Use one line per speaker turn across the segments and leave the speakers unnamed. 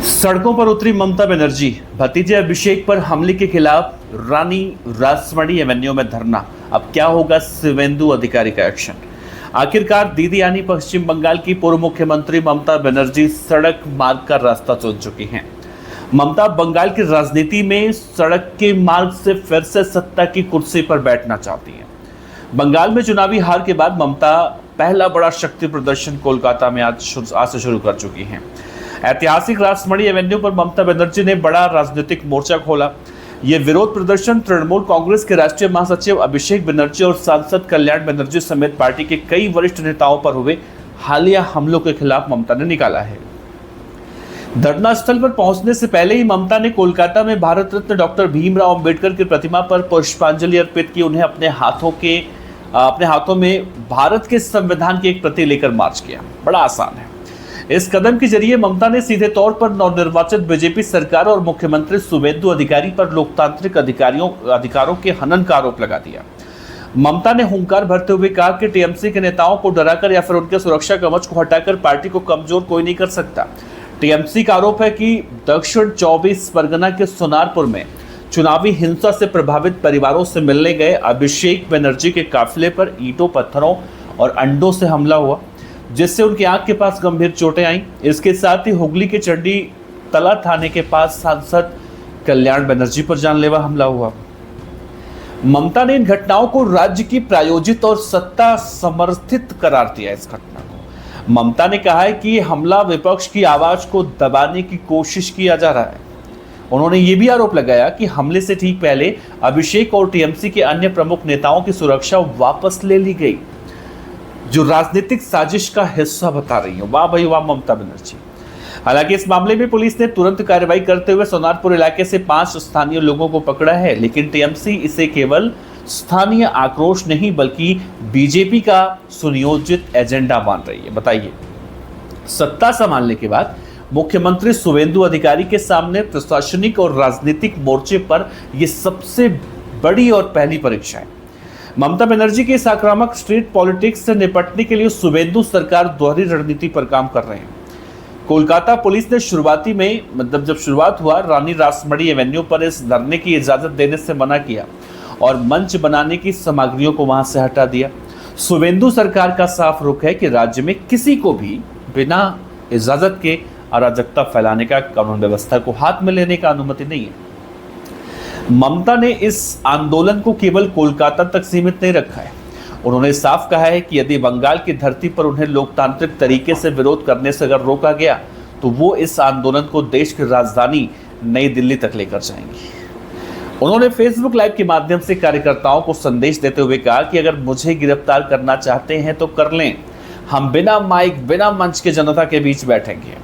सड़कों पर उतरी ममता बनर्जी, भतीजे अभिषेक पर हमले के खिलाफ रानी रासमणी एवेन्यू में धरना। अब क्या होगा शिवेंदु अधिकारी का एक्शन? आखिरकार दीदी यानी पश्चिम बंगाल की पूर्व मुख्यमंत्री ममता बनर्जी सड़क मार्ग का रास्ता चुन चुकी हैं। ममता बंगाल की राजनीति में सड़क के मार्ग से फिर से सत्ता की कुर्सी पर बैठना चाहती हैं। बंगाल में चुनावी हार के बाद ममता पहला बड़ा शक्ति प्रदर्शन कोलकाता में आज से शुरू कर चुकी हैं। ऐतिहासिक रासमणी एवेन्यू पर ममता बनर्जी ने बड़ा राजनीतिक मोर्चा खोला। ये विरोध प्रदर्शन तृणमूल कांग्रेस के राष्ट्रीय महासचिव अभिषेक बनर्जी और सांसद कल्याण बनर्जी समेत पार्टी के कई वरिष्ठ नेताओं पर हुए हालिया हमलों के खिलाफ ममता ने निकाला है। धरना स्थल पर पहुंचने से पहले ही ममता ने कोलकाता में भारत रत्न डॉक्टर भीमराव अंबेडकर की प्रतिमा पर पुष्पांजलि अर्पित की। उन्हें अपने हाथों में भारत के संविधान की एक प्रति लेकर मार्च किया। बड़ा आसान है। इस कदम के जरिए ममता ने सीधे तौर पर नवनिर्वाचित बीजेपी सरकार और मुख्यमंत्री शुवेंदु अधिकारी पर लोकतांत्रिक अधिकारों के हनन का आरोप लगा दिया। ममता ने हुंकार भरते हुए कहा कि टीएमसी के नेताओं को डराकर या फिर उनके सुरक्षा कवच को हटाकर पार्टी को कमजोर कोई नहीं कर सकता। टीएमसी का आरोप है कि दक्षिण 24 परगना के सोनारपुर में चुनावी हिंसा से प्रभावित परिवारों से मिलने गए अभिषेक बनर्जी के काफिले पर ईंटों, पत्थरों और अंडों से हमला हुआ, जिससे उनकी आंख के पास गंभीर चोटें आईं। इसके साथ ही हुगली के चंडी तला थाने के पास सांसद कल्याण बनर्जी पर जानलेवा हमला हुआ। ममता ने इन घटनाओं को राज्य की प्रायोजित और सत्ता समर्थित करार दिया। इस घटना को ममता ने कहा है कि हमला विपक्ष की आवाज को दबाने की कोशिश किया जा रहा है। उन्होंने ये भी आरोप लगाया कि हमले से ठीक पहले अभिषेक और टीएमसी के अन्य प्रमुख नेताओं की सुरक्षा वापस ले ली गई, जो राजनीतिक साजिश का हिस्सा बता रही है। वाह भाई वाह ममता बनर्जी। हालांकि इस मामले में पुलिस ने तुरंत कार्रवाई करते हुए सोनारपुर इलाके से 5 स्थानीय लोगों को पकड़ा है, लेकिन टीएमसी इसे केवल स्थानीय आक्रोश नहीं बल्कि बीजेपी का सुनियोजित एजेंडा मान रही है। बताइए, सत्ता संभालने के बाद मुख्यमंत्री शुवेंदु अधिकारी के सामने प्रशासनिक और राजनीतिक मोर्चे पर यह सबसे बड़ी और पहली परीक्षा है। ममता बनर्जी के इस आक्रामक स्ट्रीट पॉलिटिक्स से निपटने के लिए शुवेंदु सरकार दोहरी रणनीति पर काम कर रहे हैं। कोलकाता पुलिस ने शुरुआती में जब शुरुआत हुआ, रानी रासमणी एवेन्यू पर इस धरने की इजाजत देने से मना किया और मंच बनाने की सामग्रियों को वहां से हटा दिया। शुवेंदु सरकार का साफ रुख है कि राज्य में किसी को भी बिना इजाजत के अराजकता फैलाने का, कानून व्यवस्था को हाथ में लेने का अनुमति नहीं है। ममता ने इस आंदोलन को केवल कोलकाता तक सीमित नहीं रखा है। उन्होंने साफ कहा है कि यदि बंगाल की धरती पर उन्हें लोकतांत्रिक तरीके से विरोध करने से अगर रोका गया तो वो इस आंदोलन को देश की राजधानी नई दिल्ली तक लेकर जाएंगी। उन्होंने फेसबुक लाइव के माध्यम से कार्यकर्ताओं को संदेश देते हुए कहा कि अगर मुझे गिरफ्तार करना चाहते हैं तो कर लें, हम बिना माइक, बिना मंच के जनता के बीच बैठेंगे।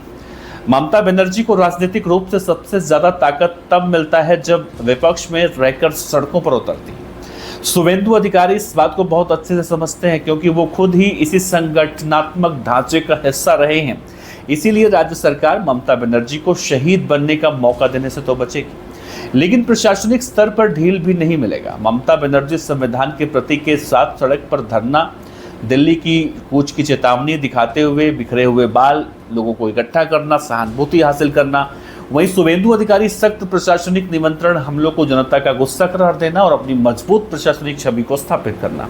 ममता बनर्जी को राजनीतिक रूप से सबसे ज्यादा ताकत तब मिलता है जब विपक्ष में रहकर सड़कों पर उतरती है। शुवेंदु अधिकारी इस बात को बहुत अच्छे से समझते हैं, क्योंकि वो खुद ही इसी संगठनात्मक ढांचे का हिस्सा रहे हैं। इसीलिए राज्य सरकार ममता बनर्जी को शहीद बनने का मौका देने से तो बचेगी, लेकिन प्रशासनिक स्तर पर ढील भी नहीं मिलेगा। ममता बनर्जी संविधान के प्रतीक के साथ सड़क पर धरना, दिल्ली की कूच की चेतावनी दिखाते हुए बिखरे हुए बाल, लोगों को इकट्ठा करना, सहानुभूति हासिल करना। वहीं शुवेंदु अधिकारी सख्त प्रशासनिक नियंत्रण हमलों को जनता का गुस्सा करार देना और अपनी मजबूत प्रशासनिक छवि को स्थापित करना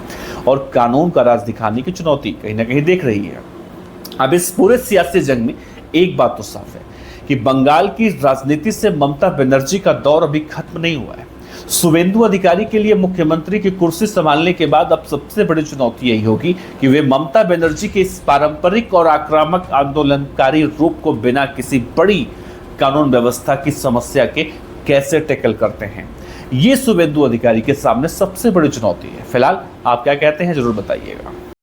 और कानून का राज दिखाने की चुनौती कहीं ना कहीं देख रही है। अब इस पूरे सियासी जंग में एक बात तो साफ है कि बंगाल की राजनीति से ममता बनर्जी का दौर अभी खत्म नहीं हुआ है। शुवेंदु अधिकारी के लिए मुख्यमंत्री की कुर्सी संभालने के बाद अब सबसे बड़ी चुनौती यही होगी कि वे ममता बनर्जी के इस पारंपरिक और आक्रामक आंदोलनकारी रूप को बिना किसी बड़ी कानून व्यवस्था की समस्या के कैसे टैकल करते हैं। ये शुवेंदु अधिकारी के सामने सबसे बड़ी चुनौती है। फिलहाल आप क्या कहते हैं, जरूर बताइएगा।